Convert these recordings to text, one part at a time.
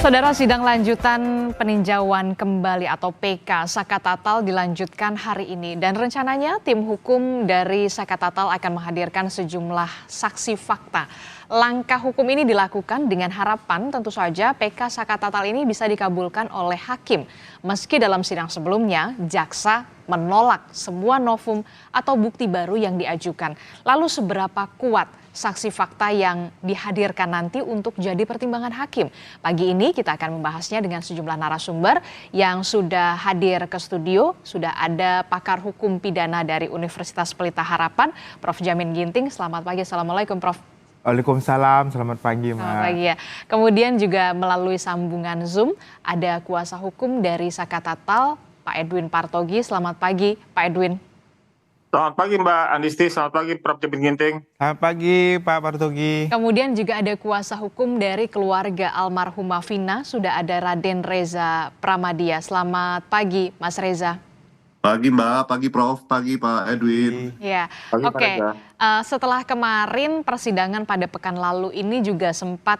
Saudara, sidang lanjutan peninjauan kembali atau PK Saka Tatal dilanjutkan hari ini dan rencananya tim hukum dari Saka Tatal akan menghadirkan sejumlah saksi fakta. Langkah hukum ini dilakukan dengan harapan tentu saja PK Saka Tatal ini bisa dikabulkan oleh hakim. Meski dalam sidang sebelumnya jaksa menolak semua novum atau bukti baru yang diajukan. Lalu seberapa kuat saksi fakta yang dihadirkan nanti untuk jadi pertimbangan hakim? Pagi ini kita akan membahasnya dengan sejumlah narasumber yang sudah hadir ke studio. Sudah ada pakar hukum pidana dari Universitas Pelita Harapan, Prof. Jamin Ginting. Selamat pagi, Assalamualaikum Prof. Waalaikumsalam, selamat pagi Mbak. Selamat pagi ya. Kemudian juga melalui sambungan Zoom ada kuasa hukum dari Saka Tatal, Pak Edwin Partogi. Selamat pagi Pak Edwin. Selamat pagi Mbak Andisti, selamat pagi Prof. Jamin Ginting. Selamat pagi Pak Partogi. Kemudian juga ada kuasa hukum dari keluarga almarhumah Vina, sudah ada Raden Reza Pramadia. Selamat pagi Mas Reza. Pagi Mbak, pagi Prof, pagi Pak Edwin. Ya, Pagi, Pak oke. Reza. Setelah kemarin persidangan pada pekan lalu ini juga sempat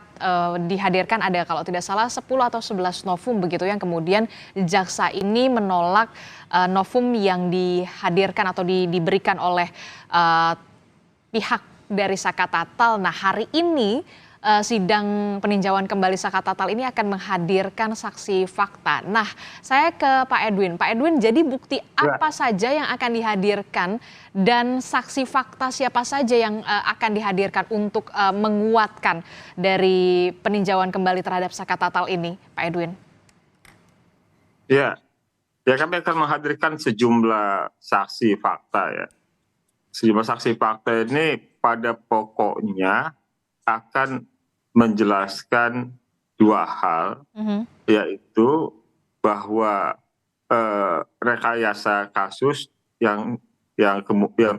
dihadirkan ada kalau tidak salah 10 atau 11 novum begitu yang kemudian jaksa ini menolak novum yang dihadirkan atau diberikan oleh pihak dari Saka Tatal. Nah, hari ini sidang peninjauan kembali Saka Tatal ini akan menghadirkan saksi fakta. Nah, saya ke Pak Edwin. Pak Edwin, jadi bukti apa saja yang akan dihadirkan dan saksi fakta siapa saja yang akan dihadirkan untuk menguatkan dari peninjauan kembali terhadap Saka Tatal ini, Pak Edwin? Ya, kami akan menghadirkan sejumlah saksi fakta ya. Sejumlah saksi fakta ini pada pokoknya akan menjelaskan dua hal, yaitu bahwa rekayasa kasus yang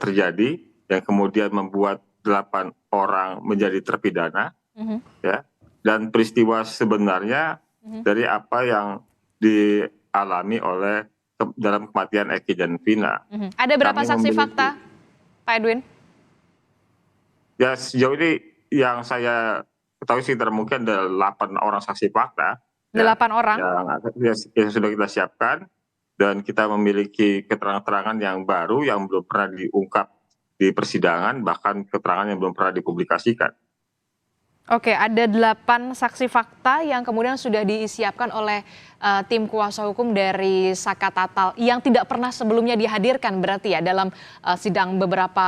terjadi, yang kemudian membuat 8 orang menjadi terpidana, ya, dan peristiwa sebenarnya dari apa yang dialami oleh dalam kematian Eki dan Vina. Ada berapa Kami saksi memiliki- fakta, Pak Edwin? Ya, sejauh ini yang saya ketahui sekitar mungkin ada 8 orang saksi fakta. 8 orang? Yang sudah kita siapkan, dan kita memiliki keterangan-keterangan yang baru yang belum pernah diungkap di persidangan, bahkan keterangan yang belum pernah dipublikasikan. Oke, ada 8 saksi fakta yang kemudian sudah disiapkan oleh tim kuasa hukum dari Saka Tatal yang tidak pernah sebelumnya dihadirkan berarti ya dalam sidang beberapa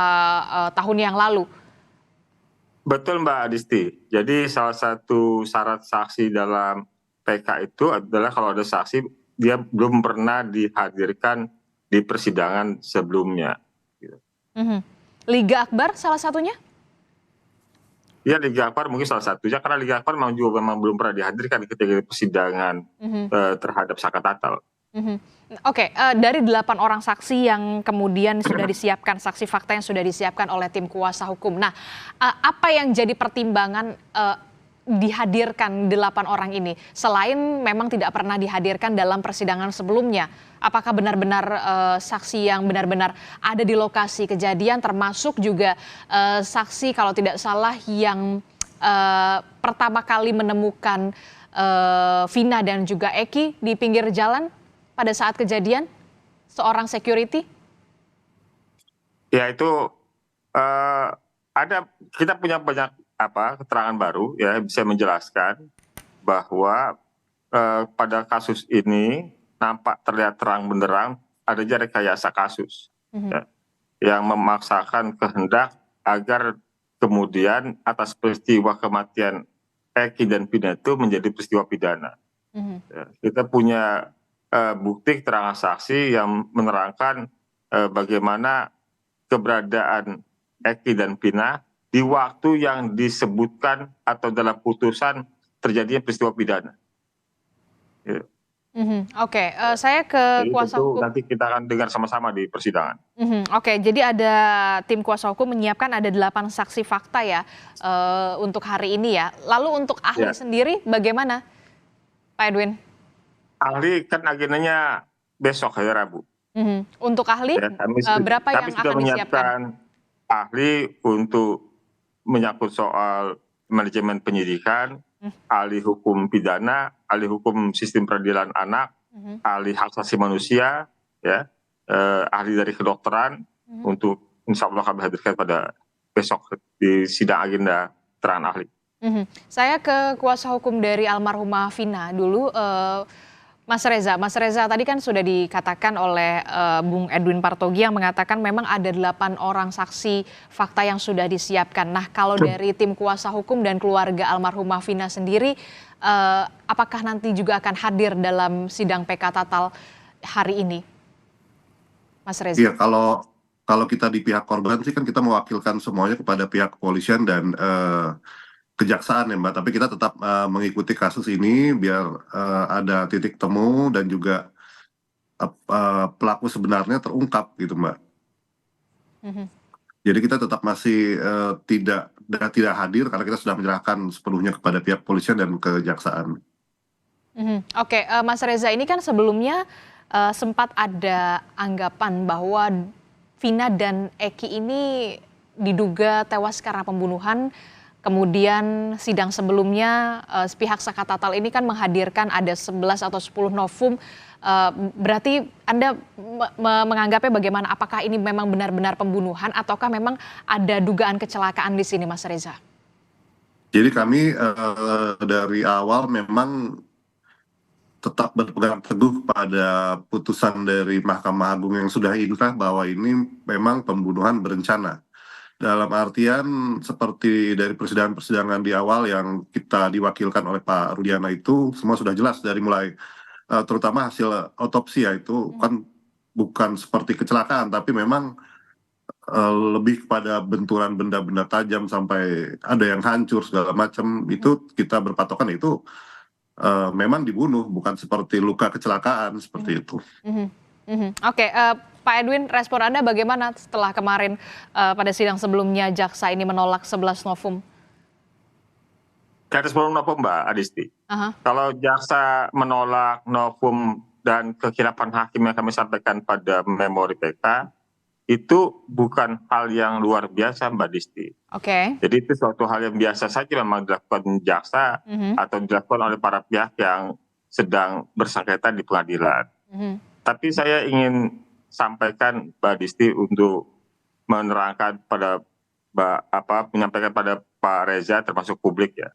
tahun yang lalu. Betul Mbak Adisti. Jadi salah satu syarat saksi dalam PK itu adalah kalau ada saksi dia belum pernah dihadirkan di persidangan sebelumnya. Liga Akbar salah satunya? Ya, Liga Akbar mungkin salah satunya, karena Liga Akbar memang belum pernah dihadirkan ketika persidangan terhadap Saka Tatal. Oke, dari 8 orang saksi yang kemudian sudah disiapkan, saksi fakta yang sudah disiapkan oleh tim kuasa hukum. Nah, apa yang jadi pertimbangan dihadirkan 8 orang ini? Selain memang tidak pernah dihadirkan dalam persidangan sebelumnya, apakah benar-benar saksi yang benar-benar ada di lokasi kejadian, termasuk juga saksi kalau tidak salah yang pertama kali menemukan Vina dan juga Eki di pinggir jalan pada saat kejadian, seorang security? Ya, itu kita punya banyak keterangan baru ya, bisa menjelaskan bahwa pada kasus ini nampak terlihat terang benderang adanya rekayasa kasus ya, yang memaksakan kehendak agar kemudian atas peristiwa kematian Eki dan Vina itu menjadi peristiwa pidana. Ya, kita punya bukti keterangan saksi yang menerangkan bagaimana keberadaan Eki dan Vina di waktu yang disebutkan atau dalam putusan terjadinya peristiwa pidana. Ya. Oke, saya ke Jadi kuasa tentu hukum. nanti kita akan dengar sama-sama di persidangan. Oke, jadi ada tim kuasa hukum menyiapkan ada 8 saksi fakta ya untuk hari ini ya. Lalu untuk ahli sendiri bagaimana, Pak Edwin? Ahli kan agendanya besok hari Rabu. Untuk ahli Ya, berapa kami yang sudah akan disiapkan? menyiapkan ahli untuk menyangkut soal manajemen penyidikan, ahli hukum pidana, ahli hukum sistem peradilan anak, ahli hak asasi manusia, ya, ahli dari kedokteran, untuk insya Allah kami hadirkan pada besok di sidang agenda keterangan ahli. Saya ke kuasa hukum dari almarhumah Vina dulu, Mas Reza. Mas Reza, tadi kan sudah dikatakan oleh Bung Edwin Partogi yang mengatakan memang ada 8 orang saksi fakta yang sudah disiapkan. Nah, kalau dari tim kuasa hukum dan keluarga almarhumah Vina sendiri, apakah nanti juga akan hadir dalam sidang PK Tatal hari ini, Mas Reza? Iya, kalau kita di pihak korban sih kan kita mewakilkan semuanya kepada pihak kepolisian dan kejaksaan ya Mbak, tapi kita tetap mengikuti kasus ini biar ada titik temu dan juga pelaku sebenarnya terungkap gitu Mbak. Jadi kita tetap masih tidak hadir karena kita sudah menyerahkan sepenuhnya kepada pihak kepolisian dan kejaksaan. Oke, Mas Reza, ini kan sebelumnya sempat ada anggapan bahwa Vina dan Eki ini diduga tewas karena pembunuhan. Kemudian sidang sebelumnya pihak Saka Tatal ini kan menghadirkan ada 11 atau 10 novum. Berarti Anda menganggapnya bagaimana? Apakah ini memang benar-benar pembunuhan ataukah memang ada dugaan kecelakaan di sini, Mas Reza? Jadi kami dari awal memang tetap berpegang teguh pada putusan dari Mahkamah Agung yang sudah inkrah bahwa ini memang pembunuhan berencana. Dalam artian seperti dari persidangan-persidangan di awal yang kita diwakilkan oleh Pak Rudiana itu semua sudah jelas dari mulai terutama hasil otopsi ya itu kan bukan seperti kecelakaan tapi memang lebih kepada benturan benda-benda tajam sampai ada yang hancur segala macam itu kita berpatokan itu memang dibunuh bukan seperti luka kecelakaan seperti itu. Oke, Pak Edwin, respon Anda bagaimana setelah kemarin pada sidang sebelumnya jaksa ini menolak 11 novum? Ada 10 novum Mbak Adisti. Kalau jaksa menolak novum dan kekhilafan hakim yang kami sampaikan pada memori PK, itu bukan hal yang luar biasa Mbak Adisti. Oke. Jadi itu suatu hal yang biasa saja memang dilakukan jaksa atau dilakukan oleh para pihak yang sedang bersengketa di pengadilan. Tapi saya ingin sampaikan Mbak Disti untuk menerangkan pada menyampaikan pada Pak Reza termasuk publik ya,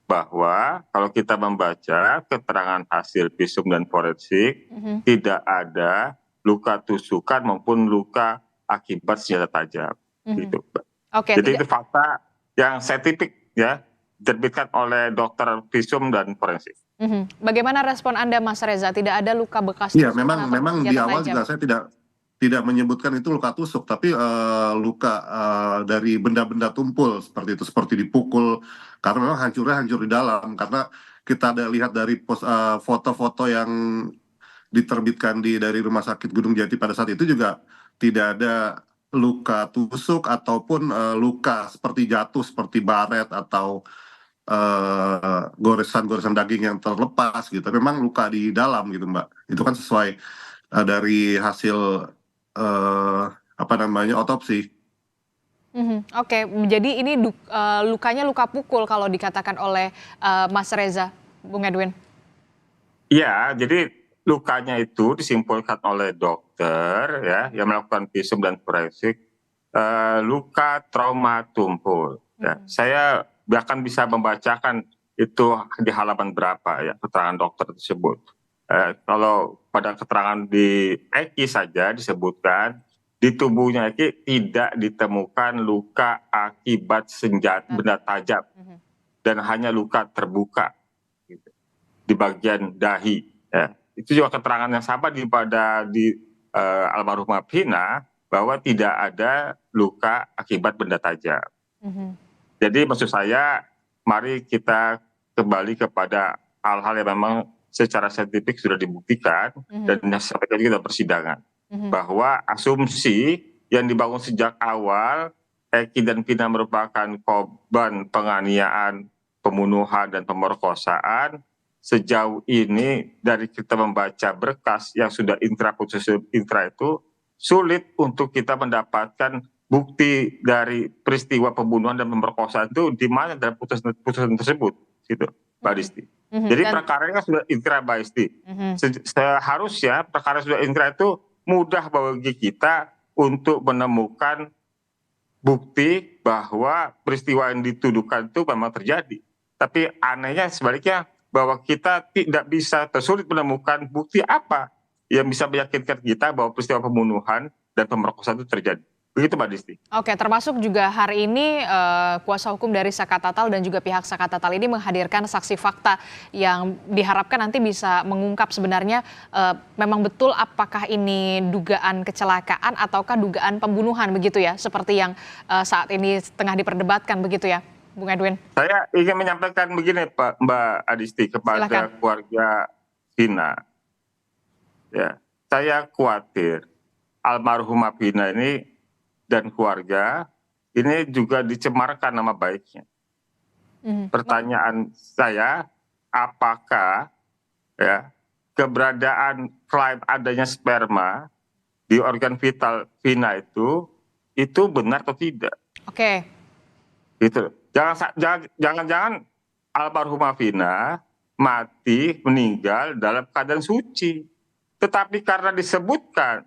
bahwa kalau kita membaca keterangan hasil visum dan forensik tidak ada luka tusukan maupun luka akibat senjata tajam. Gitu. Oke. Jadi itu fakta yang saintifik ya diterbitkan oleh dokter visum dan forensik. Bagaimana respon Anda, Mas Reza? Tidak ada luka bekas Iya, tusukan atau memang di senjata awal tajam? juga saya tidak menyebutkan itu luka tusuk, tapi luka dari benda-benda tumpul seperti itu, seperti dipukul, karena memang hancur di dalam. Karena kita ada lihat dari foto-foto yang diterbitkan dari Rumah Sakit Gunung Jati pada saat itu juga tidak ada luka tusuk ataupun luka seperti jatuh, seperti baret atau goresan-goresan daging yang terlepas gitu. Memang luka di dalam gitu Mbak. Itu kan sesuai dari hasil otopsi. Oke, jadi ini lukanya luka pukul kalau dikatakan oleh Mas Reza, Bung Edwin. Iya, jadi lukanya itu disimpulkan oleh dokter ya yang melakukan visum dan forensik luka trauma tumpul. Ya. Saya bahkan bisa membacakan itu di halaman berapa ya keterangan dokter tersebut. Kalau pada keterangan di Eki saja disebutkan di tubuhnya Eki tidak ditemukan luka akibat senjata benda tajam dan hanya luka terbuka gitu, di bagian dahi. Ya. Itu juga keterangan yang sama di almarhumah Vina bahwa tidak ada luka akibat benda tajam. Jadi maksud saya, mari kita kembali kepada hal-hal yang memang secara saintifik sudah dibuktikan dan disampaikan juga dalam persidangan. Bahwa asumsi yang dibangun sejak awal, Eki dan Vina merupakan korban penganiayaan, pembunuhan, dan pemerkosaan, sejauh ini dari kita membaca berkas yang sudah inkrah itu, sulit untuk kita mendapatkan bukti dari peristiwa pembunuhan dan pemerkosaan itu di mana dalam putusan tersebut, gitu, Mbak Disti. Jadi perkaranya sudah inkrah Mbak Isti. Seharusnya perkara sudah inkrah itu mudah bagi kita untuk menemukan bukti bahwa peristiwa yang dituduhkan itu memang terjadi. Tapi anehnya sebaliknya bahwa kita tidak bisa, tersulit menemukan bukti apa yang bisa meyakinkan kita bahwa peristiwa pembunuhan dan pemerkosaan itu terjadi. Begitu Mbak Disti. Oke, termasuk juga hari ini kuasa hukum dari Saka Tatal dan juga pihak Saka Tatal ini menghadirkan saksi fakta yang diharapkan nanti bisa mengungkap sebenarnya memang betul apakah ini dugaan kecelakaan ataukah dugaan pembunuhan begitu ya, seperti yang saat ini tengah diperdebatkan begitu ya, Bung Edwin. Saya ingin menyampaikan begini Mbak Adisti kepada keluarga Vina. Ya, saya khawatir almarhumah Vina ini dan keluarga ini juga dicemarkan nama baiknya. Pertanyaan saya, apakah ya keberadaan klaim adanya sperma di organ vital Vina itu benar atau tidak? Oke. Gitu. Jangan-jangan almarhumah Vina mati meninggal dalam keadaan suci, tetapi karena disebutkan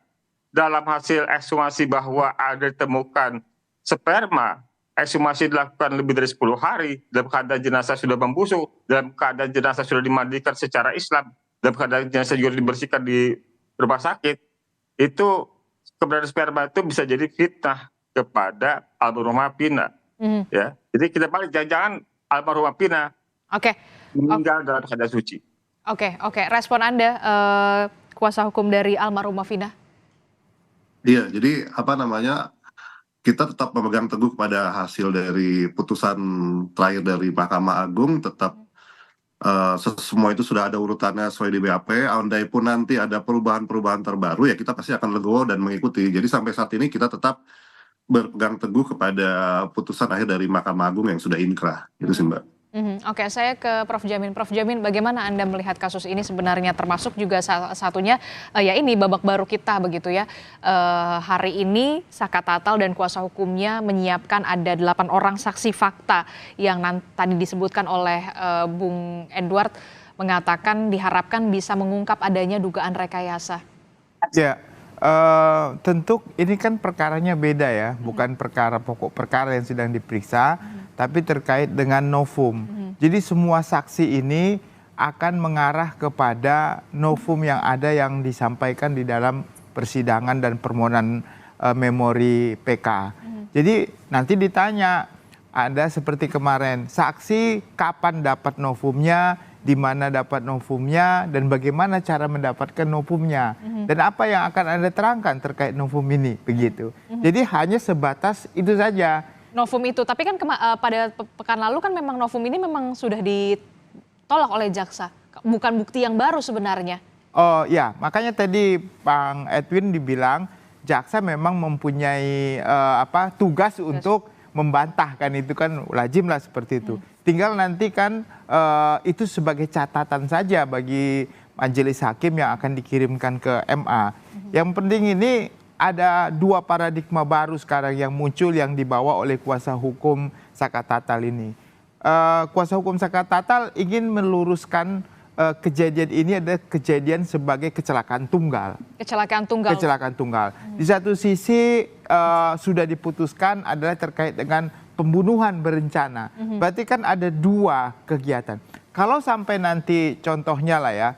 dalam hasil ekshumasi bahwa ada ditemukan sperma, ekshumasi dilakukan lebih dari 10 hari, dalam keadaan jenazah sudah membusuk, dalam keadaan jenazah sudah dimandikan secara Islam, dalam keadaan jenazah juga dibersihkan di rumah sakit, itu keberadaan sperma itu bisa jadi fitnah kepada almarhumah Vina. Ya, jadi kita balik, jangan almarhumah Vina meninggal dalam keadaan suci. Oke, respon Anda kuasa hukum dari almarhumah Vina? Iya, jadi kita tetap memegang teguh pada hasil dari putusan terakhir dari Mahkamah Agung, tetap semua itu sudah ada urutannya sesuai di BAP. Andai pun nanti ada perubahan-perubahan terbaru, ya kita pasti akan legowo dan mengikuti. Jadi sampai saat ini kita tetap berpegang teguh kepada putusan akhir dari Mahkamah Agung yang sudah inkrah. Itu sih Mbak. Oke, saya ke Prof. Jamin. Prof. Jamin, bagaimana Anda melihat kasus ini sebenarnya, termasuk juga salah satunya ya ini babak baru kita begitu ya. Hari ini Saka Tatal dan kuasa hukumnya menyiapkan ada 8 orang saksi fakta yang tadi disebutkan oleh Bung Edward, mengatakan diharapkan bisa mengungkap adanya dugaan rekayasa. Ya, tentu ini kan perkaranya beda ya, bukan perkara pokok perkara yang sedang diperiksa, tapi terkait dengan novum. Jadi semua saksi ini akan mengarah kepada novum yang ada yang disampaikan di dalam persidangan dan permohonan memori PK. Jadi nanti ditanya, ada seperti kemarin, saksi kapan dapat novumnya, di mana dapat novumnya, dan bagaimana cara mendapatkan novumnya, dan apa yang akan Anda terangkan terkait novum ini, begitu. Jadi hanya sebatas itu saja. Novum itu, tapi kan pada pekan lalu kan memang novum ini memang sudah ditolak oleh jaksa, bukan bukti yang baru sebenarnya. Oh ya, makanya tadi Bang Edwin dibilang jaksa memang mempunyai tugas untuk membantahkan, itu kan lazim lah seperti itu. Tinggal nanti kan itu sebagai catatan saja bagi majelis hakim yang akan dikirimkan ke MA. Yang penting ini ada 2 paradigma baru sekarang yang muncul yang dibawa oleh kuasa hukum Saka Tatal ini. Kuasa hukum Saka Tatal ingin meluruskan kejadian ini ada kejadian sebagai kecelakaan tunggal. Kecelakaan tunggal. Di satu sisi sudah diputuskan adalah terkait dengan pembunuhan berencana. Berarti kan ada 2 kegiatan. Kalau sampai nanti contohnya lah ya,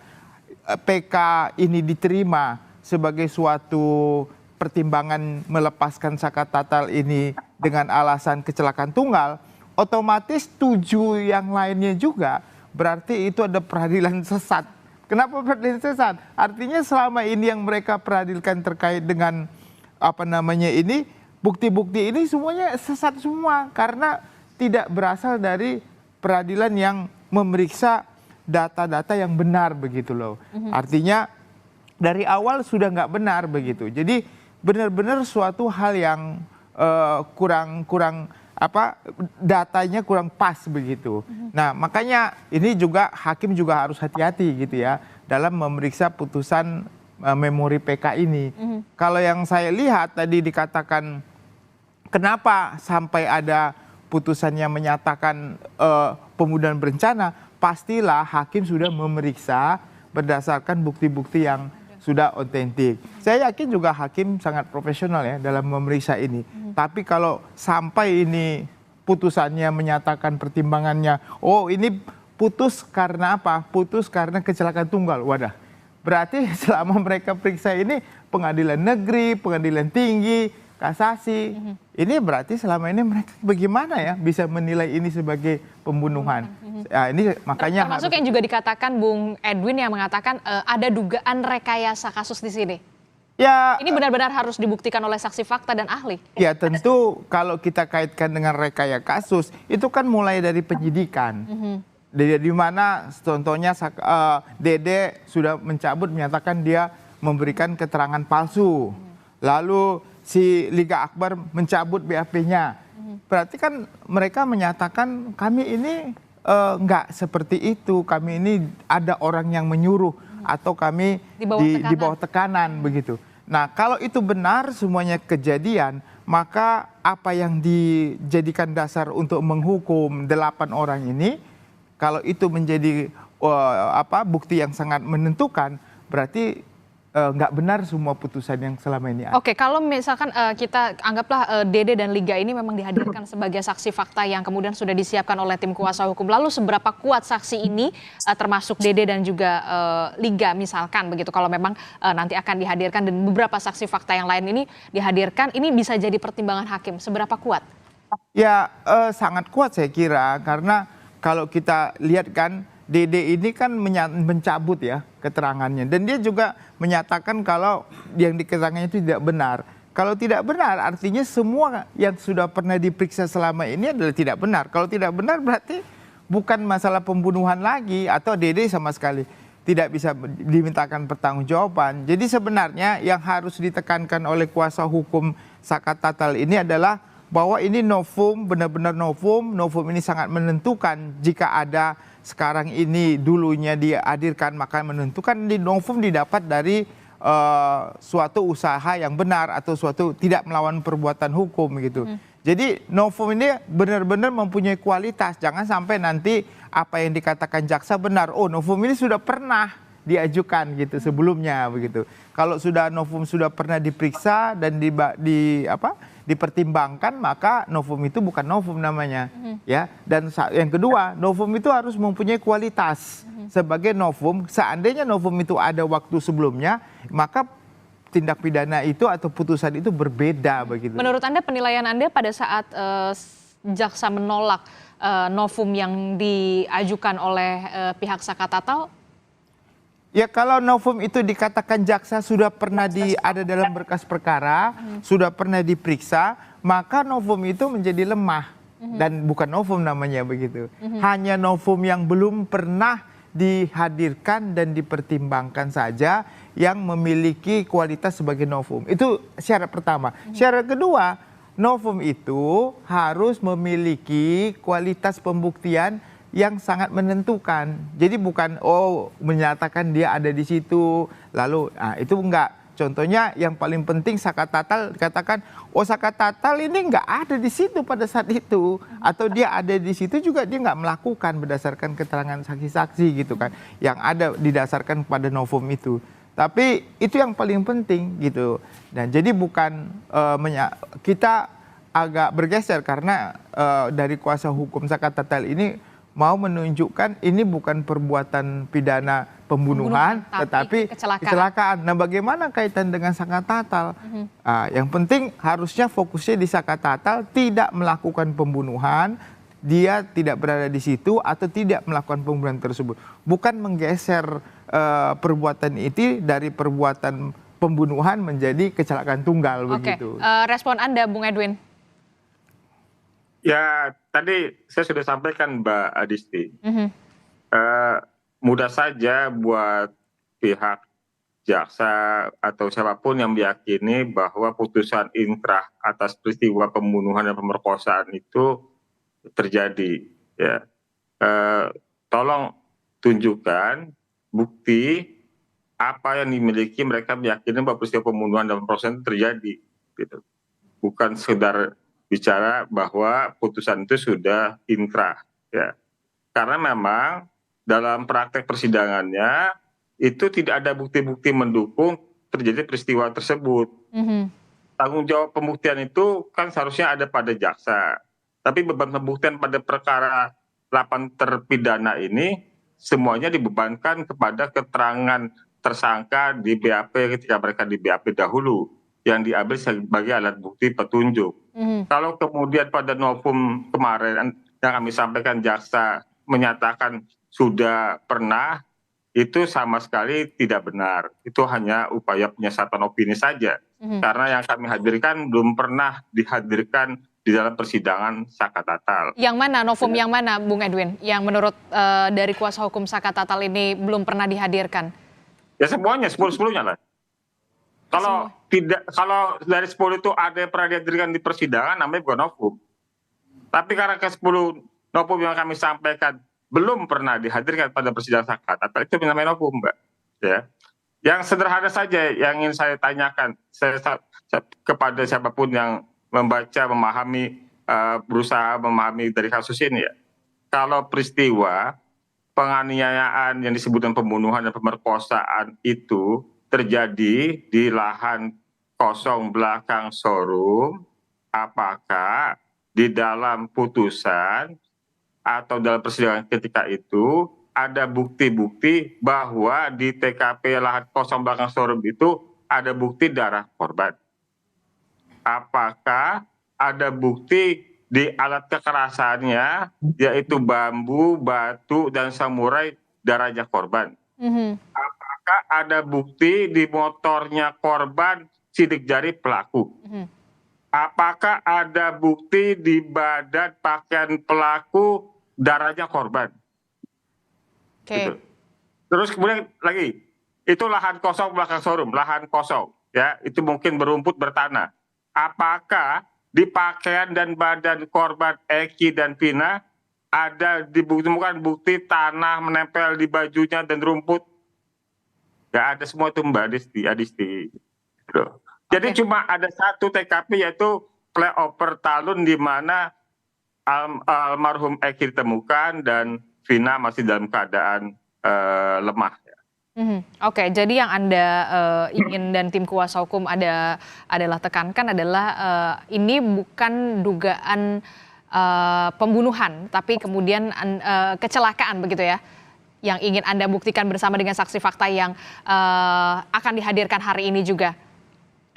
PK ini diterima sebagai suatu pertimbangan melepaskan Saka Tatal ini dengan alasan kecelakaan tunggal, otomatis 7 yang lainnya juga berarti itu ada peradilan sesat. Kenapa peradilan sesat? Artinya selama ini yang mereka peradilkan terkait dengan ini, bukti-bukti ini semuanya sesat semua karena tidak berasal dari peradilan yang memeriksa data-data yang benar begitu loh. Artinya dari awal sudah nggak benar begitu. Jadi benar-benar suatu hal yang datanya kurang pas begitu. Nah, makanya ini juga hakim juga harus hati-hati gitu ya dalam memeriksa putusan memori PK ini. Kalau yang saya lihat tadi dikatakan kenapa sampai ada putusannya menyatakan pembunuhan berencana, pastilah hakim sudah memeriksa berdasarkan bukti-bukti yang sudah otentik. Saya yakin juga hakim sangat profesional ya dalam memeriksa ini. Tapi kalau sampai ini putusannya menyatakan pertimbangannya, oh ini putus karena apa? Putus karena kecelakaan tunggal. Wadah. Berarti selama mereka periksa ini pengadilan negeri, pengadilan tinggi, kasasi. Ini berarti selama ini mereka bagaimana ya bisa menilai ini sebagai pembunuhan? Ya, ini makanya termasuk yang juga dikatakan Bung Edwin yang mengatakan ada dugaan rekayasa kasus di sini. Ya, ini benar-benar harus dibuktikan oleh saksi fakta dan ahli. Ya tentu kalau kita kaitkan dengan rekayasa kasus itu kan mulai dari penyidikan. Di mana contohnya Dede sudah mencabut menyatakan dia memberikan keterangan palsu. Lalu si Liga Akbar mencabut BAP-nya. Berarti kan mereka menyatakan kami ini enggak seperti itu. Kami ini ada orang yang menyuruh atau kami di bawah tekanan begitu. Nah, kalau itu benar semuanya kejadian, maka apa yang dijadikan dasar untuk menghukum 8 orang ini, kalau itu menjadi bukti yang sangat menentukan, berarti nggak benar semua putusan yang selama ini ada. Oke, kalau misalkan kita anggaplah Dede dan Liga ini memang dihadirkan sebagai saksi fakta yang kemudian sudah disiapkan oleh tim kuasa hukum. Lalu seberapa kuat saksi ini termasuk Dede dan juga Liga misalkan begitu, kalau memang nanti akan dihadirkan dan beberapa saksi fakta yang lain ini dihadirkan, ini bisa jadi pertimbangan hakim. Seberapa kuat? Ya sangat kuat saya kira, karena kalau kita lihat kan Dede ini kan mencabut ya keterangannya, dan dia juga menyatakan kalau yang diketerangannya itu tidak benar. Kalau tidak benar artinya semua yang sudah pernah diperiksa selama ini adalah tidak benar. Kalau tidak benar berarti bukan masalah pembunuhan lagi, atau Dede sama sekali tidak bisa dimintakan pertanggungjawaban. Jadi sebenarnya yang harus ditekankan oleh kuasa hukum Sakat Tatal ini adalah bahwa ini novum, benar-benar novum ini sangat menentukan. Jika ada sekarang ini dulunya dihadirkan, maka menentukan di novum didapat dari suatu usaha yang benar atau suatu tidak melawan perbuatan hukum gitu. Jadi novum ini benar-benar mempunyai kualitas. Jangan sampai nanti apa yang dikatakan jaksa benar. Oh, novum ini sudah pernah diajukan gitu sebelumnya begitu. Kalau sudah novum sudah pernah diperiksa dan dipertimbangkan, maka novum itu bukan novum namanya, ya. Dan yang kedua, novum itu harus mempunyai kualitas sebagai novum. Seandainya novum itu ada waktu sebelumnya, maka tindak pidana itu atau putusan itu berbeda begitu. Menurut Anda, penilaian Anda pada saat jaksa menolak novum yang diajukan oleh pihak Sakat Tatal? Ya, kalau novum itu dikatakan jaksa sudah pernah ada dalam berkas perkara, sudah pernah diperiksa, maka novum itu menjadi lemah dan bukan novum namanya begitu. Hanya novum yang belum pernah dihadirkan dan dipertimbangkan saja yang memiliki kualitas sebagai novum. Itu syarat pertama. Syarat kedua, novum itu harus memiliki kualitas pembuktian yang sangat menentukan. Jadi bukan menyatakan dia ada di situ lalu itu enggak. Contohnya yang paling penting Sakat Tatal dikatakan Sakat Tatal ini enggak ada di situ pada saat itu, atau dia ada di situ juga dia enggak melakukan berdasarkan keterangan saksi-saksi gitu kan yang ada didasarkan pada novum itu. Tapi itu yang paling penting gitu. Dan jadi bukan kita agak bergeser karena dari kuasa hukum Sakat Tatal ini mau menunjukkan ini bukan perbuatan pidana pembunuhan tetapi kecelakaan. Nah, bagaimana kaitan dengan Sakat Tatal? Yang penting harusnya fokusnya di Sakat Tatal tidak melakukan pembunuhan, dia tidak berada di situ atau tidak melakukan pembunuhan tersebut. Bukan menggeser perbuatan itu dari perbuatan pembunuhan menjadi kecelakaan tunggal begitu. Respon Anda, Bung Edwin? Ya, tadi saya sudah sampaikan Mbak Adisti. Mudah saja buat pihak jaksa atau siapapun yang meyakini bahwa putusan inkrah atas peristiwa pembunuhan dan pemerkosaan itu terjadi. Ya, tolong tunjukkan bukti apa yang dimiliki mereka meyakini bahwa peristiwa pembunuhan dan pemerkosaan itu terjadi. Gitu. Bukan sekedar bicara bahwa putusan itu sudah inkrah, ya. Karena memang dalam praktek persidangannya itu tidak ada bukti-bukti mendukung terjadi peristiwa tersebut. Tanggung jawab pembuktian itu kan seharusnya ada pada jaksa. Tapi beban pembuktian pada perkara 8 terpidana ini semuanya dibebankan kepada keterangan tersangka di BAP ketika mereka di BAP dahulu yang diambil sebagai alat bukti petunjuk. Kalau kemudian pada novum kemarin yang kami sampaikan jaksa menyatakan sudah pernah, itu sama sekali tidak benar. Itu hanya upaya penyesatan opini saja. Karena yang kami hadirkan belum pernah dihadirkan di dalam persidangan Saka Tatal. Yang mana, novum yang mana Bung Edwin? Yang menurut dari kuasa hukum Saka Tatal ini belum pernah dihadirkan? Ya semuanya, 10-10-nya lah. Kalau dari 10 itu ada yang pernah dihadirkan di persidangan, namanya bukan novum. Tapi karena ke 10 novum yang kami sampaikan belum pernah dihadirkan pada persidangan Saka Tatal, itu namanya novum, Mbak. Ya. Yang sederhana saja yang ingin saya tanyakan kepada siapapun yang membaca, memahami, berusaha memahami dari kasus ini ya. Kalau peristiwa penganiayaan yang disebut dengan pembunuhan dan pemerkosaan itu terjadi di lahan kosong belakang showroom, apakah di dalam putusan atau dalam persidangan ketika itu ada bukti-bukti bahwa di TKP lahan kosong belakang showroom itu ada bukti darah korban? Apakah ada bukti di alat kekerasannya, yaitu bambu, batu, dan samurai darahnya korban? Apakah ada bukti di motornya korban sidik jari pelaku? Apakah ada bukti di badan pakaian pelaku darahnya korban? Gitu. Terus kemudian lagi, itu lahan kosong belakang showroom, lahan kosong, ya, itu mungkin berumput bertanah. Apakah di pakaian dan badan korban Eki dan Vina ada ditemukan bukti tanah menempel di bajunya dan rumput? Gak ada semua itu Mbak Adisti. Gitu. Jadi cuma ada satu TKP yaitu flyover Talun di mana almarhum Eki ditemukan dan Vina masih dalam keadaan lemah. Oke, jadi yang Anda ingin dan tim kuasa hukum adalah tekankan adalah ini bukan dugaan pembunuhan, tapi kemudian kecelakaan begitu ya, yang ingin Anda buktikan bersama dengan saksi fakta yang akan dihadirkan hari ini juga.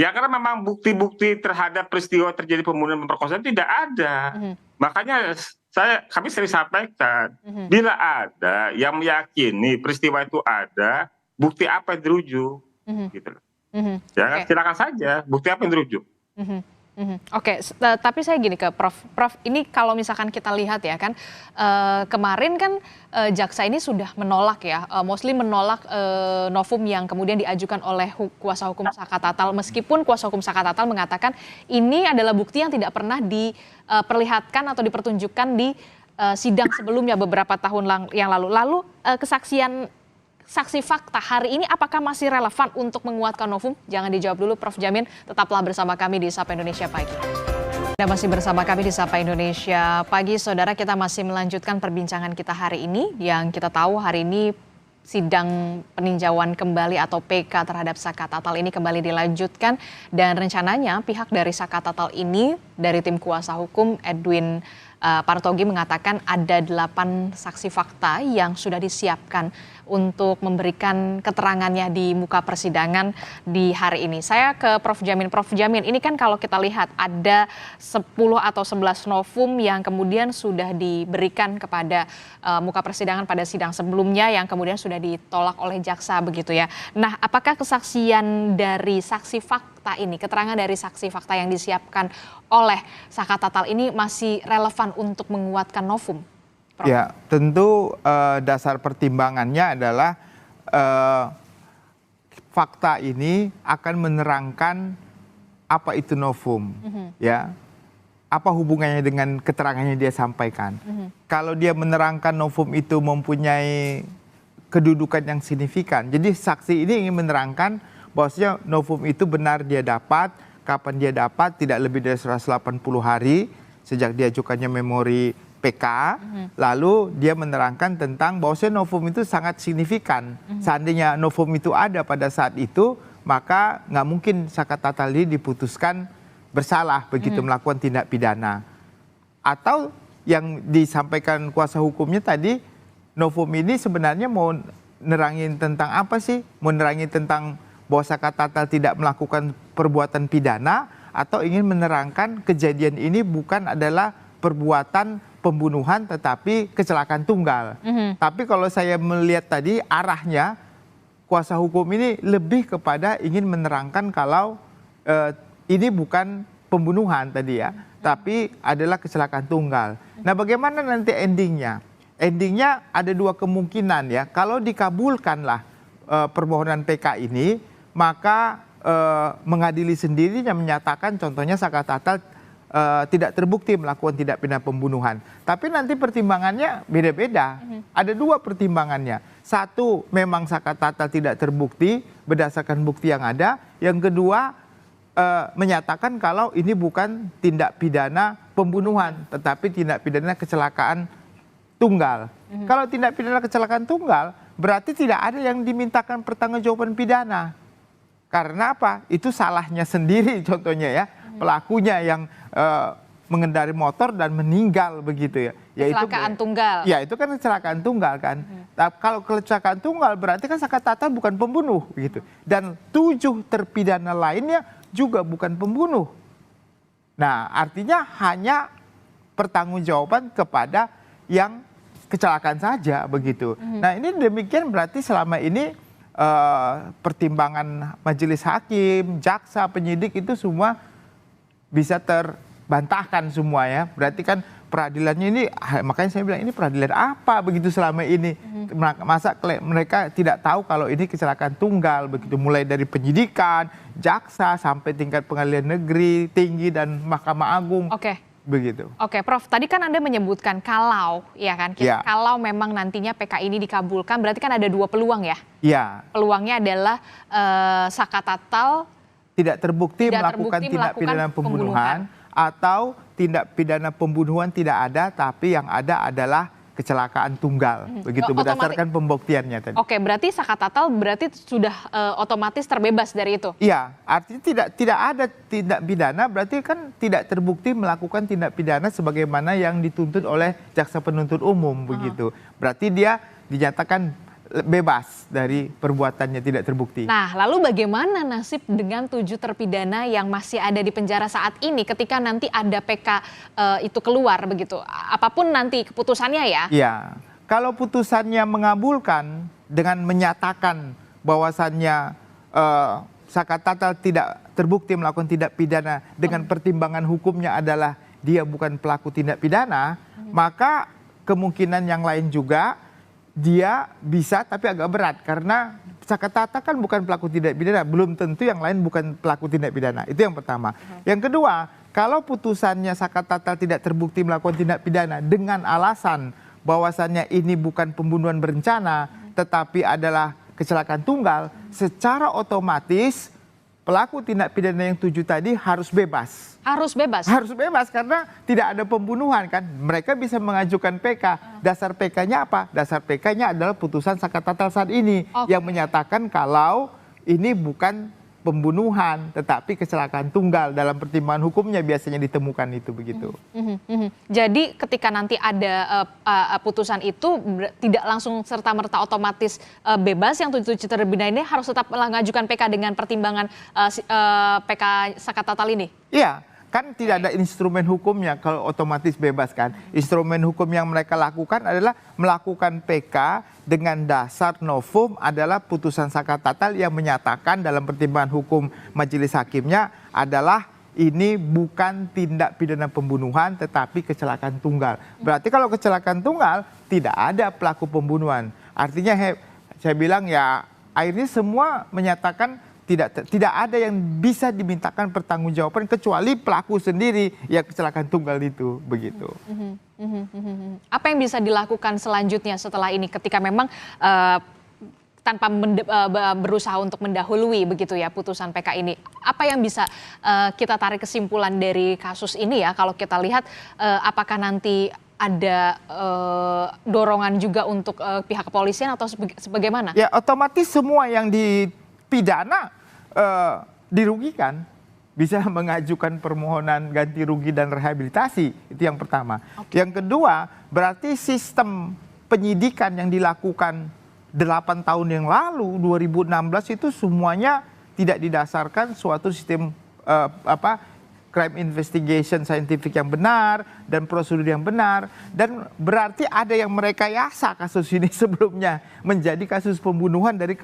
Ya karena memang bukti-bukti terhadap peristiwa terjadi pembunuhan dan pemerkosaan tidak ada. Makanya kami sering sampaikan, bila ada yang meyakini peristiwa itu ada, bukti apa yang dirujuk, gitu. Ya, silakan saja, bukti apa yang dirujuk. Oke, tapi saya gini ke Prof, ini kalau misalkan kita lihat ya kan, kemarin kan jaksa ini sudah menolak ya, mostly menolak novum yang kemudian diajukan oleh kuasa hukum Saka Tatal, meskipun kuasa hukum Saka Tatal mengatakan ini adalah bukti yang tidak pernah diperlihatkan atau dipertunjukkan di sidang sebelumnya beberapa tahun yang lalu. Lalu kesaksian saksi fakta hari ini apakah masih relevan untuk menguatkan novum? Jangan dijawab dulu Prof Jamin, tetaplah bersama kami di Sapa Indonesia Pagi. Anda masih bersama kami di Sapa Indonesia Pagi, saudara, kita masih melanjutkan perbincangan kita hari ini. Yang kita tahu hari ini sidang peninjauan kembali atau PK terhadap Saka Tatal ini kembali dilanjutkan. Dan rencananya pihak dari Saka Tatal ini dari tim kuasa hukum Edwin Partogi mengatakan ada 8 saksi fakta yang sudah disiapkan untuk memberikan keterangannya di muka persidangan di hari ini. Saya ke Prof Jamin. Prof Jamin, ini kan kalau kita lihat ada 10 atau 11 novum yang kemudian sudah diberikan kepada muka persidangan pada sidang sebelumnya yang kemudian sudah ditolak oleh jaksa begitu ya. Nah, apakah kesaksian dari saksi fakta ini, keterangan dari saksi fakta yang disiapkan oleh Saka Tatal ini masih relevan untuk menguatkan novum? Prof. Ya, tentu dasar pertimbangannya adalah fakta ini akan menerangkan apa itu novum, ya, apa hubungannya dengan keterangannya dia sampaikan. Kalau dia menerangkan novum itu mempunyai kedudukan yang signifikan, jadi saksi ini ingin menerangkan bahwasanya novum itu benar dia dapat kapan dia dapat, tidak lebih dari 180 hari sejak diajukannya memori PK. Lalu dia menerangkan tentang bahwa novum itu sangat signifikan. Seandainya novum itu ada pada saat itu, maka nggak mungkin Sakata Tali diputuskan bersalah begitu melakukan tindak pidana. Atau yang disampaikan kuasa hukumnya tadi, novum ini sebenarnya mau nerangin tentang apa sih? Mau nerangin tentang bahwa Sakata Tali tidak melakukan perbuatan pidana, atau ingin menerangkan kejadian ini bukan adalah perbuatan pembunuhan tetapi kecelakaan tunggal. Tapi kalau saya melihat tadi arahnya, kuasa hukum ini lebih kepada ingin menerangkan kalau ini bukan pembunuhan tadi ya, tapi adalah kecelakaan tunggal. Nah, bagaimana nanti endingnya? Endingnya ada dua kemungkinan ya. Kalau dikabulkanlah permohonan PK ini, maka mengadili sendiri yang menyatakan contohnya Sakata Tali tidak terbukti melakukan tindak pidana pembunuhan. Tapi nanti pertimbangannya beda-beda. Ada dua pertimbangannya. Satu, memang Sakata Tali tidak terbukti berdasarkan bukti yang ada. Yang kedua, menyatakan kalau ini bukan tindak pidana pembunuhan, tetapi tindak pidana kecelakaan tunggal. Kalau tindak pidana kecelakaan tunggal, berarti tidak ada yang dimintakan pertanggungjawaban pidana. Karena apa? Itu salahnya sendiri contohnya ya. Pelakunya yang mengendari motor dan meninggal begitu ya. Kecelakaan tunggal. Ya, itu kan kecelakaan tunggal kan. Tapi kalau kecelakaan tunggal berarti kan Sakata Tali bukan pembunuh gitu. Dan 7 terpidana lainnya juga bukan pembunuh. Nah, artinya hanya pertanggungjawaban kepada yang kecelakaan saja begitu. Nah, ini demikian berarti selama ini pertimbangan majelis hakim, jaksa, penyidik itu semua bisa terbantahkan semua ya. Berarti kan peradilannya ini, makanya saya bilang ini peradilan apa begitu selama ini. Masa mereka tidak tahu kalau ini kecelakaan tunggal begitu, mulai dari penyidikan, jaksa sampai tingkat pengadilan negeri tinggi dan Mahkamah Agung. Begitu. Oke, Prof. Tadi kan Anda menyebutkan kalau, ya kan, kalau memang nantinya PK ini dikabulkan, berarti kan ada 2 peluang ya? Iya. Peluangnya adalah Sakata Tali tidak terbukti melakukan tindak pidana pembunuhan, atau tindak pidana pembunuhan tidak ada, tapi yang ada adalah kecelakaan tunggal, begitu berdasarkan pembuktiannya tadi. Oke, berarti Sakata Tali berarti sudah otomatis terbebas dari itu? Iya, artinya tidak ada tindak pidana, berarti kan tidak terbukti melakukan tindak pidana sebagaimana yang dituntut oleh jaksa penuntut umum begitu. Berarti dia dinyatakan bebas dari perbuatannya tidak terbukti. Nah, lalu bagaimana nasib dengan 7 terpidana yang masih ada di penjara saat ini ketika nanti ada PK itu keluar begitu? Apapun nanti keputusannya ya? Iya, kalau putusannya mengabulkan dengan menyatakan bahwasannya Sakata Tali tidak terbukti melakukan tindak pidana dengan pertimbangan hukumnya adalah dia bukan pelaku tindak pidana, maka kemungkinan yang lain juga dia bisa tapi agak berat karena Sakata Tali kan bukan pelaku tindak pidana, belum tentu yang lain bukan pelaku tindak pidana. Itu yang pertama. Yang kedua, kalau putusannya Sakata Tali tidak terbukti melakukan tindak pidana dengan alasan bahwasannya ini bukan pembunuhan berencana tetapi adalah kecelakaan tunggal, secara otomatis pelaku tindak pidana yang 7 tadi harus bebas. Harus bebas? Harus bebas karena tidak ada pembunuhan kan. Mereka bisa mengajukan PK. Dasar PK-nya apa? Dasar PK-nya adalah putusan Sakata Tali saat ini yang menyatakan kalau ini bukan pembunuhan tetapi kecelakaan tunggal. Dalam pertimbangan hukumnya biasanya ditemukan itu begitu. Jadi ketika nanti ada putusan itu tidak langsung serta-merta otomatis bebas, yang 7 terpidana ini harus tetap mengajukan PK dengan pertimbangan PK Sakata Tali ini? Iya, kan tidak ada instrumen hukumnya kalau otomatis bebas kan. Instrumen hukum yang mereka lakukan adalah melakukan PK dengan dasar novum adalah putusan Sakata Tali yang menyatakan dalam pertimbangan hukum majelis hakimnya adalah ini bukan tindak pidana pembunuhan tetapi kecelakaan tunggal. Berarti kalau kecelakaan tunggal tidak ada pelaku pembunuhan. Artinya saya bilang ya akhirnya semua menyatakan tidak ada yang bisa dimintakan pertanggungjawaban kecuali pelaku sendiri yang kecelakaan tunggal itu begitu. Apa yang bisa dilakukan selanjutnya setelah ini ketika memang tanpa berusaha untuk mendahului begitu ya putusan PK ini. Apa yang bisa kita tarik kesimpulan dari kasus ini ya, kalau kita lihat apakah nanti ada dorongan juga untuk pihak kepolisian atau sebagaimana? Ya otomatis semua yang dipidana dirugikan, bisa mengajukan permohonan ganti rugi dan rehabilitasi, itu yang pertama. Yang kedua, berarti sistem penyidikan yang dilakukan 8 tahun yang lalu, 2016 itu semuanya tidak didasarkan suatu sistem crime investigation scientific yang benar dan prosedur yang benar, dan berarti ada yang merekayasa kasus ini sebelumnya menjadi kasus pembunuhan dari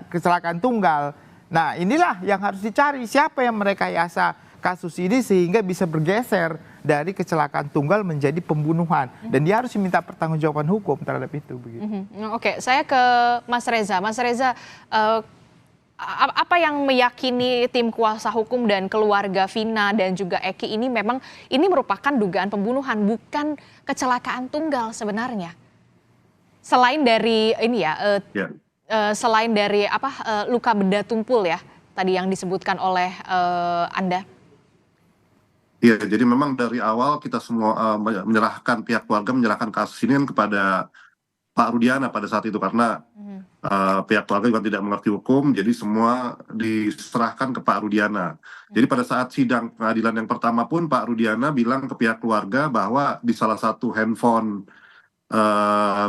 kecelakaan tunggal. Nah inilah yang harus dicari, siapa yang merekayasa kasus ini sehingga bisa bergeser dari kecelakaan tunggal menjadi pembunuhan, dan dia harus diminta pertanggungjawaban hukum terhadap itu. Begitu. Oke, saya ke Mas Reza. Mas Reza, apa yang meyakini tim kuasa hukum dan keluarga Vina dan juga Eki ini memang ini merupakan dugaan pembunuhan, bukan kecelakaan tunggal sebenarnya? Selain dari ini ya. Selain dari luka benda tumpul ya tadi yang disebutkan oleh Anda. Iya, jadi memang dari awal kita semua menyerahkan, pihak keluarga menyerahkan kasus ini kan kepada Pak Rudiana pada saat itu, karena pihak keluarga juga tidak mengerti hukum, jadi semua diserahkan ke Pak Rudiana. Jadi pada saat sidang pengadilan yang pertama pun Pak Rudiana bilang ke pihak keluarga bahwa di salah satu handphone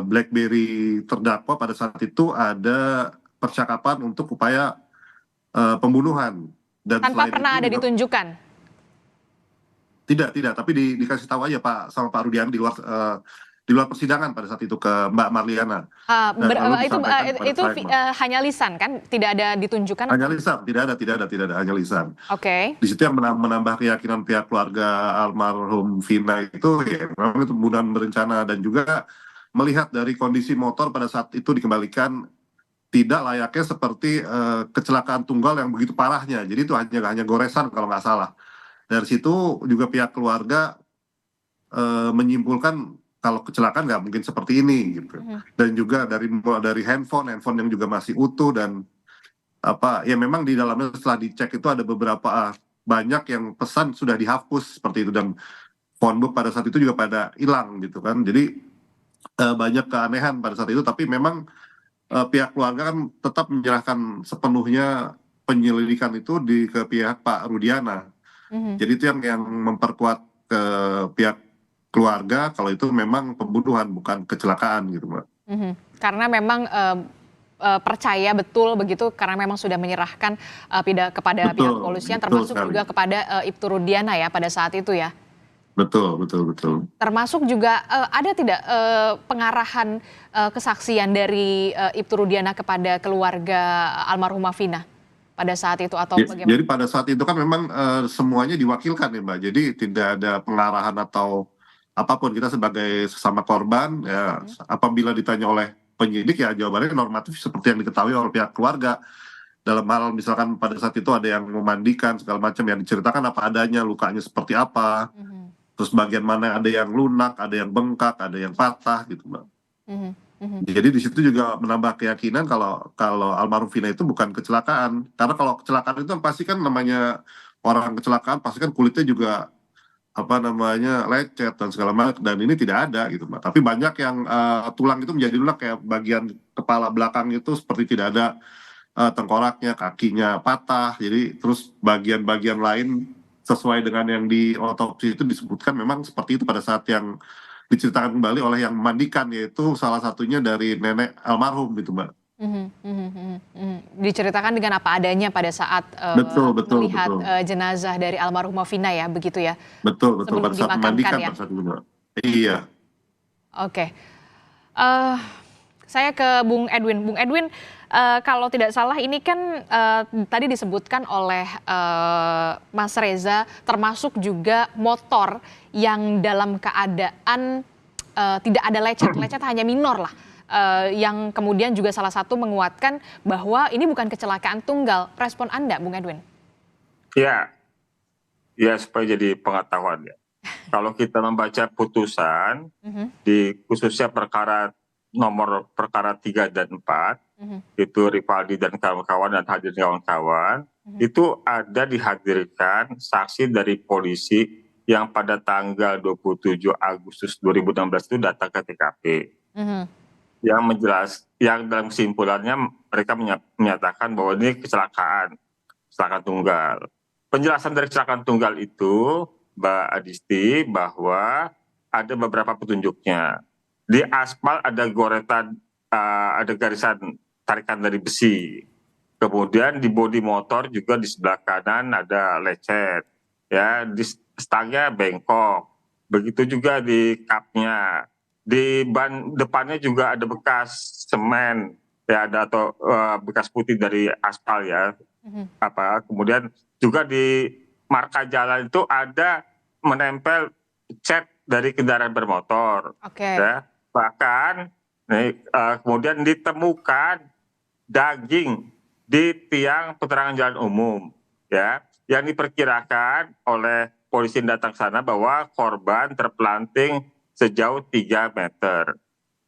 BlackBerry terdakwa pada saat itu ada percakapan untuk upaya pembunuhan. Dan tanpa pernah ada ditunjukkan? Tidak, tapi dikasih tahu aja sama Pak Rudiana di luar persidangan pada saat itu ke Mbak Marliana. Itu hanya lisan kan? Tidak ada ditunjukkan? Hanya lisan, tidak ada, hanya lisan. Oke. Di situ yang menambah keyakinan pihak keluarga almarhum Vina itu ya memang itu pembunuhan berencana, dan juga melihat dari kondisi motor pada saat itu dikembalikan tidak layaknya seperti kecelakaan tunggal yang begitu parahnya. Jadi itu hanya goresan kalau nggak salah. Dari situ juga pihak keluarga menyimpulkan kalau kecelakaan nggak mungkin seperti ini gitu. Dan juga dari handphone yang juga masih utuh, dan ya memang di dalamnya setelah dicek itu ada beberapa banyak yang pesan sudah dihapus seperti itu, dan phonebook pada saat itu juga pada hilang gitu kan. Jadi banyak keanehan pada saat itu, tapi memang pihak keluarga kan tetap menyerahkan sepenuhnya penyelidikan itu ke pihak Pak Rudiana. Jadi itu yang memperkuat ke pihak keluarga kalau itu memang pembunuhan bukan kecelakaan gitu, Mbak. Karena memang percaya betul begitu, karena memang sudah menyerahkan kepada pihak kepolisian, termasuk sekali juga kepada Ibtu Rudiana ya pada saat itu ya. Betul. Termasuk juga ada tidak pengarahan kesaksian dari Ibtu Rudiana kepada keluarga almarhumah Vina pada saat itu atau bagaimana? Jadi pada saat itu kan memang semuanya diwakilkan ya Mbak. Jadi tidak ada pengarahan atau apapun. Kita sebagai sesama korban ya, apabila ditanya oleh penyidik ya jawabannya normatif seperti yang diketahui oleh pihak keluarga. Dalam hal misalkan pada saat itu ada yang memandikan segala macam, yang diceritakan apa adanya, lukanya seperti apa. Terus bagian mana ada yang lunak, ada yang bengkak, ada yang patah gitu Mbak. Jadi di situ juga menambah keyakinan kalau almarhum Vina itu bukan kecelakaan. Karena kalau kecelakaan itu pasti kan namanya orang kecelakaan pasti kan kulitnya juga lecet dan segala macam, dan ini tidak ada gitu Mbak. Tapi banyak yang tulang itu menjadi lunak, kayak bagian kepala belakang itu seperti tidak ada tengkoraknya, kakinya patah. Jadi terus bagian-bagian lain sesuai dengan yang di otopsi itu disebutkan memang seperti itu pada saat yang diceritakan kembali oleh yang memandikan, yaitu salah satunya dari nenek almarhum gitu Mbak. Diceritakan dengan apa adanya pada saat melihat jenazah dari almarhumah Vina ya, begitu ya? Betul, pada saat memandikan ya? Pada saat itu Mbak. Iya. Oke. Saya ke Bung Edwin. Bung Edwin, kalau tidak salah ini kan tadi disebutkan oleh Mas Reza, termasuk juga motor yang dalam keadaan tidak ada lecet hanya minor lah. Yang kemudian juga salah satu menguatkan bahwa ini bukan kecelakaan tunggal. Respon Anda, Bung Edwin? Ya supaya jadi pengetahuan ya. Kalau kita membaca putusan di khususnya nomor perkara 3 dan 4, itu Rivaldi dan kawan-kawan dan hadirin kawan-kawan, itu ada dihadirkan saksi dari polisi yang pada tanggal 27 Agustus 2016 itu datang ke TKP. Yang dalam kesimpulannya mereka menyatakan bahwa ini kecelakaan tunggal. Penjelasan dari kecelakaan tunggal itu, Mbak Adisti, bahwa ada beberapa petunjuknya. Di aspal ada goretan, ada garisan tarikan dari besi. Kemudian di bodi motor juga di sebelah kanan ada lecet, ya, di stangnya bengkok. Begitu juga di kapnya. Di ban depannya juga ada bekas semen, ya, ada atau bekas putih dari aspal, ya. Kemudian juga di marka jalan itu ada menempel cat dari kendaraan bermotor. Ya. Bahkan kemudian ditemukan daging di tiang penerangan jalan umum, ya, yang diperkirakan oleh polisi yang datang sana bahwa korban terpelanting sejauh 3 meter.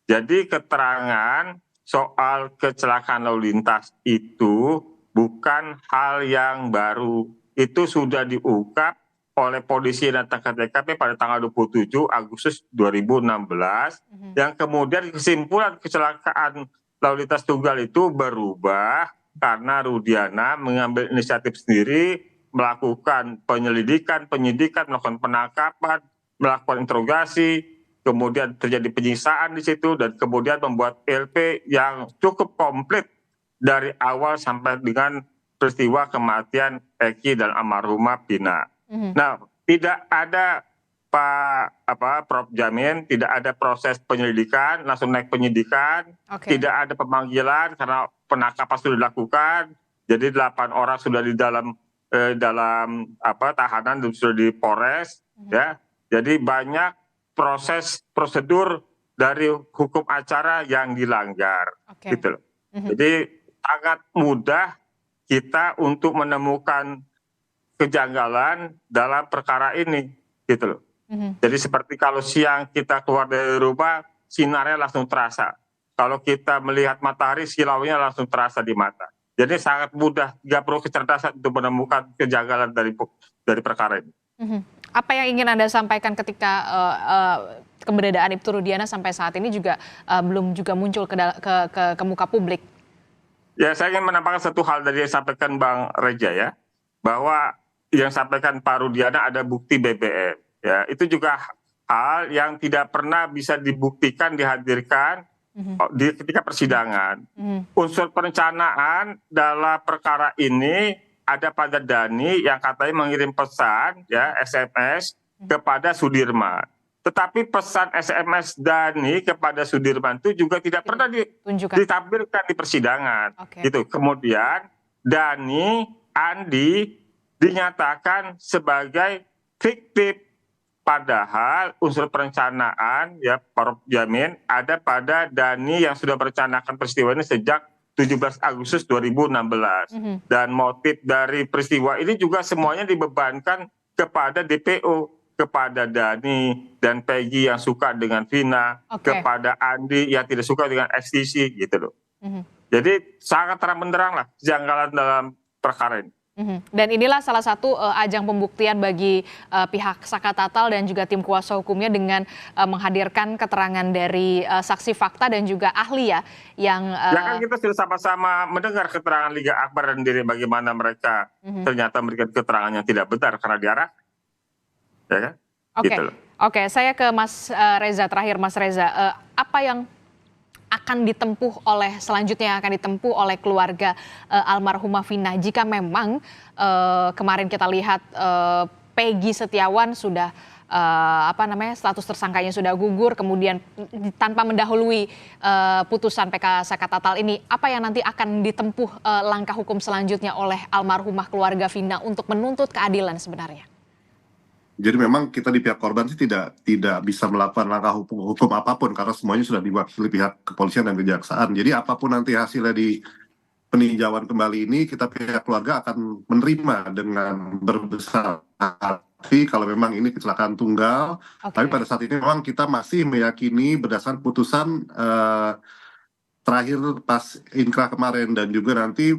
Jadi keterangan soal kecelakaan lalu lintas itu bukan hal yang baru. Itu sudah diungkap oleh polisi yang datang ke TKP pada tanggal 27 Agustus 2016, yang kemudian kesimpulan kecelakaan lalu lintas tunggal itu berubah karena Rudiana mengambil inisiatif sendiri, melakukan penyelidikan, penyidikan, melakukan penangkapan, melakukan interogasi, kemudian terjadi penyiksaan di situ, dan kemudian membuat LP yang cukup komplit dari awal sampai dengan peristiwa kematian Eki dan almarhumah Vina. Nah, tidak ada Prof Jamin, tidak ada proses penyelidikan, langsung naik penyidikan, tidak ada pemanggilan karena penangkapan sudah dilakukan. Jadi 8 orang sudah di dalam tahanan dan sudah di Polres, ya. Jadi banyak proses prosedur dari hukum acara yang dilanggar, gitu loh. Jadi sangat mudah kita untuk menemukan kejanggalan dalam perkara ini, gitu loh. Jadi seperti kalau siang kita keluar dari rumah, sinarnya langsung terasa. Kalau kita melihat matahari, silaunya langsung terasa di mata. Jadi sangat mudah, nggak perlu kecerdasan untuk menemukan kejanggalan dari perkara ini. Apa yang ingin Anda sampaikan ketika keberadaan Ibtu Rudiana sampai saat ini juga belum juga muncul ke muka publik? Ya, saya ingin menambahkan satu hal dari yang disampaikan Bang Reja, ya, bahwa yang disampaikan Pak Rudiana ada bukti BBM. Ya, itu juga hal yang tidak pernah bisa dibuktikan, dihadirkan ketika persidangan. Unsur perencanaan dalam perkara ini ada pada Dani yang katanya mengirim pesan, ya, SMS kepada Sudirman. Tetapi pesan SMS Dani kepada Sudirman itu juga tidak pernah ditampilkan di persidangan. Gitu. Kemudian Dani, Andi dinyatakan sebagai fiktif. Padahal unsur perencanaan, ya, Prof Jamin, ada pada Dani yang sudah merencanakan peristiwa ini sejak 17 Agustus 2016. Dan motif dari peristiwa ini juga semuanya dibebankan kepada DPO, kepada Dani dan Peggy yang suka dengan Vina, kepada Andi yang tidak suka dengan XTC, gitu loh. Jadi sangat terang benderang lah kejanggalan dalam perkara ini. Dan inilah salah satu ajang pembuktian bagi pihak Saka Tatal dan juga tim kuasa hukumnya dengan menghadirkan keterangan dari saksi fakta dan juga ahli, ya, yang ya kan kita sudah sama-sama mendengar keterangan Liga Akbar dan diri bagaimana mereka ternyata memberikan keterangan yang tidak benar karena diarah, ya kan? Oke, saya ke Mas Reza terakhir. Mas Reza, apa yang akan ditempuh selanjutnya akan ditempuh oleh keluarga almarhumah Vina jika memang kemarin kita lihat Peggy Setiawan sudah status tersangkanya sudah gugur, kemudian tanpa mendahului putusan PK Saka Tatal ini, apa yang nanti akan ditempuh langkah hukum selanjutnya oleh almarhumah keluarga Vina untuk menuntut keadilan sebenarnya? Jadi memang kita di pihak korban sih tidak bisa melakukan langkah hukum apapun karena semuanya sudah diwakili pihak kepolisian dan kejaksaan. Jadi apapun nanti hasilnya di peninjauan kembali ini, kita pihak keluarga akan menerima dengan berbesar hati kalau memang ini kecelakaan tunggal. Tapi pada saat ini memang kita masih meyakini berdasarkan putusan terakhir pas Inkrah kemarin dan juga nanti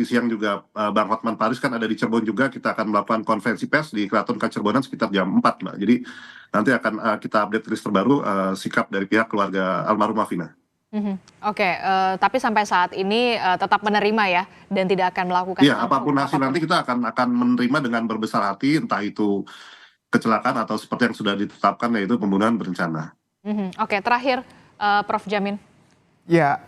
siang juga Bang Hotman Paris kan ada di Cirebon juga, kita akan melakukan konferensi pers di Keraton Kacirebonan sekitar jam 4 Mbak. Jadi nanti akan kita update rilis terbaru sikap dari pihak keluarga almarhumah Vina. Oke, tapi sampai saat ini tetap menerima ya dan tidak akan melakukan. Iya, apapun hasil nanti kita akan menerima dengan berbesar hati, entah itu kecelakaan atau seperti yang sudah ditetapkan yaitu pembunuhan berencana. Oke, terakhir Prof. Jamin. Ya,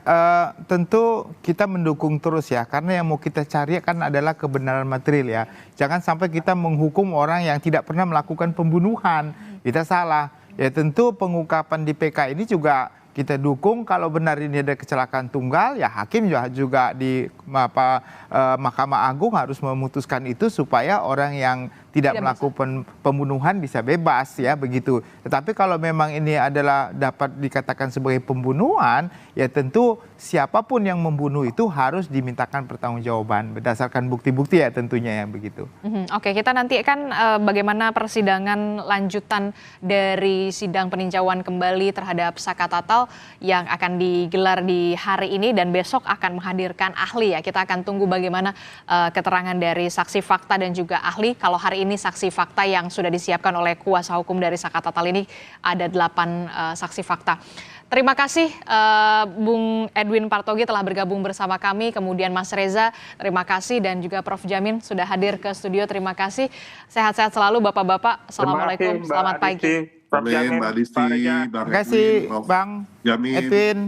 tentu kita mendukung terus ya, karena yang mau kita cari kan adalah kebenaran material ya. Jangan sampai kita menghukum orang yang tidak pernah melakukan pembunuhan, kita salah. Ya tentu pengungkapan di PK ini juga kita dukung. Kalau benar ini ada kecelakaan tunggal, ya hakim juga di Mahkamah Agung harus memutuskan itu supaya orang yang tidak melakukan pembunuhan bisa bebas ya begitu. Tetapi kalau memang ini adalah dapat dikatakan sebagai pembunuhan, ya tentu siapapun yang membunuh itu harus dimintakan pertanggungjawaban berdasarkan bukti-bukti ya tentunya ya begitu. Oke, kita nanti kan bagaimana persidangan lanjutan dari sidang peninjauan kembali terhadap Saka Tatal yang akan digelar di hari ini dan besok akan menghadirkan ahli ya. Kita akan tunggu bagaimana keterangan dari saksi fakta dan juga ahli. Kalau hari ini saksi fakta yang sudah disiapkan oleh kuasa hukum dari Saka Tatal ini ada 8 saksi fakta. Terima kasih Bung Edwin Partogi telah bergabung bersama kami, kemudian Mas Reza, terima kasih, dan juga Prof. Jamin sudah hadir ke studio, terima kasih. Sehat-sehat selalu Bapak-Bapak, Assalamualaikum, selamat pagi. Prof. Jamin, Mbak Adisti, Terima kasih Bang Jamin. Edwin.